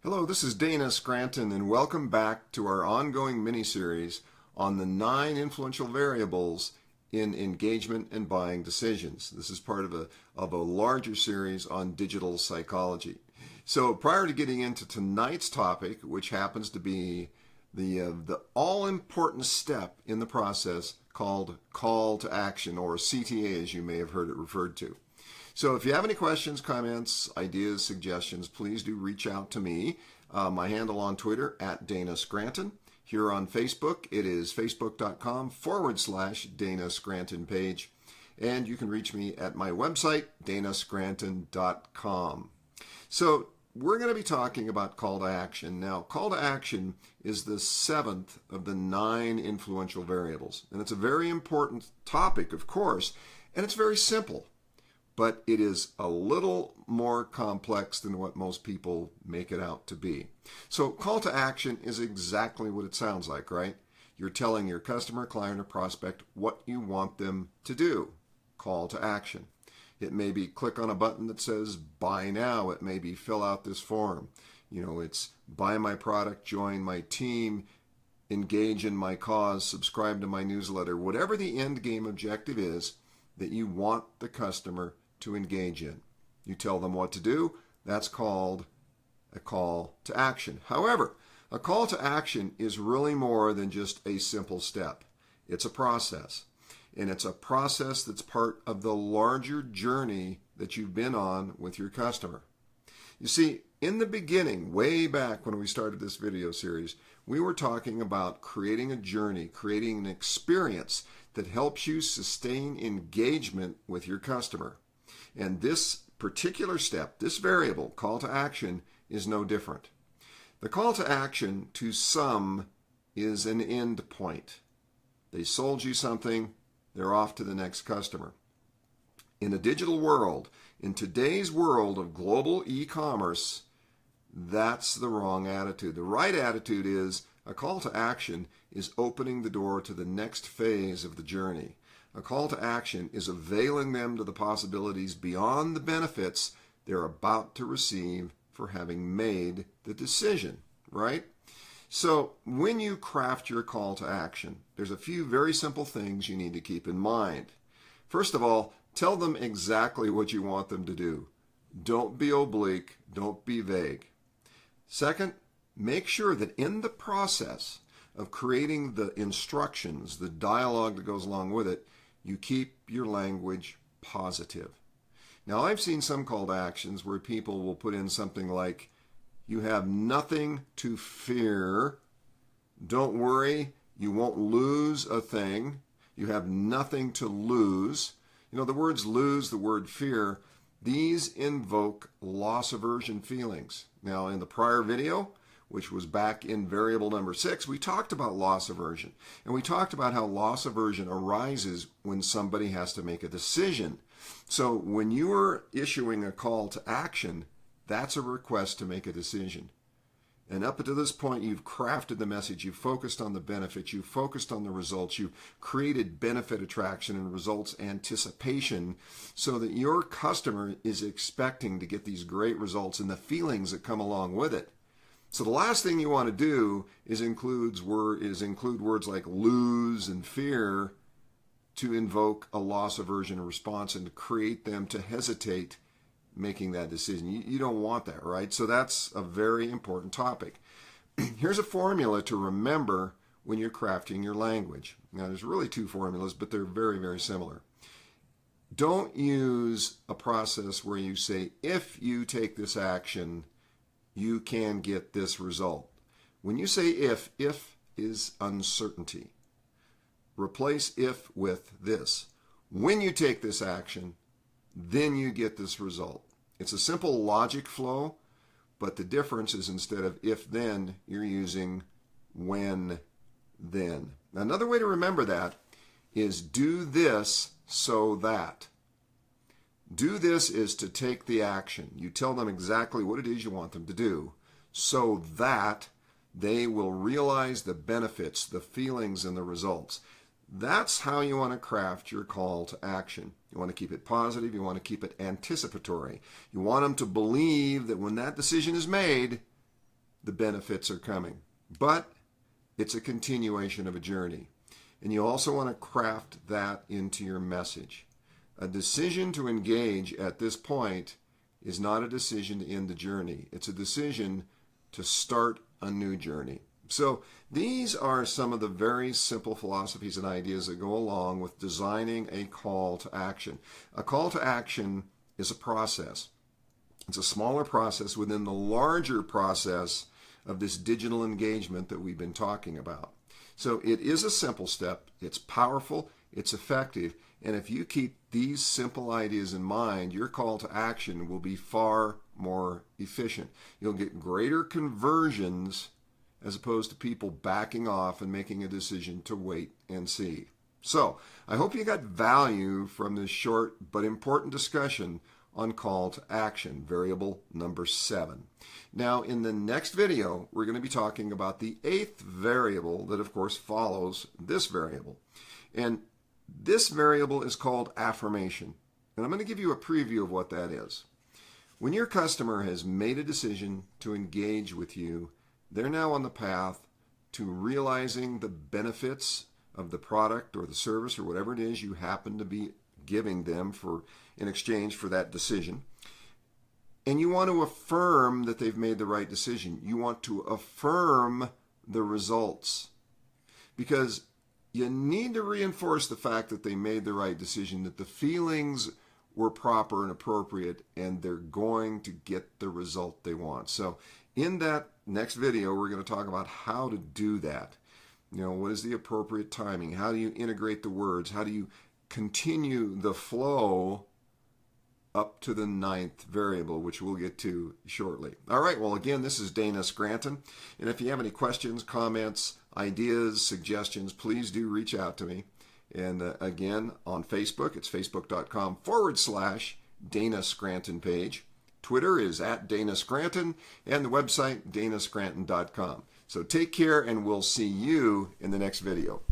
Hello, this is Dana Scranton, and welcome back to our ongoing mini-series on the 9 influential variables in engagement and buying decisions. This is part of a larger series on digital psychology. So prior to getting into tonight's topic, which happens to be the all-important step in the process called call to action, or CTA as you may have heard it referred to. So if you have any questions, comments, ideas, suggestions, please do reach out to me. My handle on Twitter at DanaScranton. Here on Facebook, it is facebook.com/DanaScranton page. And you can reach me at my website, DanaScranton.com. So we're going to be talking about call to action. Now, call to action is the 7th of the 9 influential variables. And it's a very important topic, of course, and it's very simple. But it is a little more complex than what most people make it out to be. So call to action is exactly what it sounds like, right? You're telling your customer, client, or prospect what you want them to do. Call to action. It may be click on a button that says buy now. It may be fill out this form. It's buy my product, join my team, engage in my cause, subscribe to my newsletter. Whatever the end game objective is that you want the customer to engage in. You tell them what to do. That's called a call to action. However, a call to action is really more than just a simple step. It's a process. And it's a process that's part of the larger journey that you've been on with your customer. You see, in the beginning, way back when we started this video series, we were talking about creating a journey, creating an experience that helps you sustain engagement with your customer. And this particular step, this variable, call to action, is no different. The call to action to some is an end point. They sold you something, they're off to the next customer. In a digital world, in today's world of global e-commerce, that's the wrong attitude. The right attitude is a call to action is opening the door to the next phase of the journey. A call to action is availing them to the possibilities beyond the benefits they're about to receive for having made the decision, right? So when you craft your call to action, there's a few very simple things you need to keep in mind. First of all, tell them exactly what you want them to do. Don't be oblique, don't be vague. Second, make sure that in the process of creating the instructions, the dialogue that goes along with it, you keep your language positive. Now, I've seen some call to actions where people will put in something like, you have nothing to fear. Don't worry, you won't lose a thing. You have nothing to lose. The words lose, the word fear, these invoke loss aversion feelings. Now, in the prior video, which was back in variable number 6, we talked about loss aversion. And we talked about how loss aversion arises when somebody has to make a decision. So when you are issuing a call to action, that's a request to make a decision. And up to this point, you've crafted the message, you've focused on the benefits, you've focused on the results, you've created benefit attraction and results anticipation so that your customer is expecting to get these great results and the feelings that come along with it. So the last thing you want to do is include words like lose and fear to invoke a loss aversion response and to create them to hesitate making that decision. You don't want that, right? So that's a very important topic. Here's a formula to remember when you're crafting your language. Now, there's really 2 formulas, but they're very, very similar. Don't use a process where you say, if you take this action, you can get this result. When you say if is uncertainty. Replace if with this. When you take this action, then you get this result. It's a simple logic flow, but the difference is instead of if then, you're using when then. Another way to remember that is do this so that. Do this is to take the action. You tell them exactly what it is you want them to do so that they will realize the benefits, the feelings, and the results. That's how you want to craft your call to action. You want to keep it positive. You want to keep it anticipatory. You want them to believe that when that decision is made, the benefits are coming. But it's a continuation of a journey. And you also want to craft that into your message. A decision to engage at this point is not a decision to end the journey. It's a decision to start a new journey. So these are some of the very simple philosophies and ideas that go along with designing a call to action. A call to action is a process. It's a smaller process within the larger process of this digital engagement that we've been talking about. So it is a simple step. It's powerful. It's effective. And if you keep these simple ideas in mind, your call to action will be far more efficient. You'll get greater conversions as opposed to people backing off and making a decision to wait and see. So I hope you got value from this short but important discussion on call to action, variable number 7. Now, in the next video, we're going to be talking about the 8th variable that, of course, follows this variable. And this variable is called affirmation. And I'm going to give you a preview of what that is. When your customer has made a decision to engage with you, they're now on the path to realizing the benefits of the product or the service or whatever it is you happen to be giving them in exchange for that decision. And you want to affirm that they've made the right decision. You want to affirm the results, because you need to reinforce the fact that they made the right decision, that the feelings were proper and appropriate, and they're going to get the result they want. So in that next video, we're going to talk about how to do that. You know, what is the appropriate timing? How do you integrate the words? How do you continue the flow up to the 9th variable, which we'll get to shortly. All right, well, again, this is Dana Scranton. And if you have any questions, comments, ideas, suggestions, please do reach out to me. And again, on Facebook, it's facebook.com/DanaScranton page. Twitter is @DanaScranton, and the website, DanaScranton.com. So take care, and we'll see you in the next video.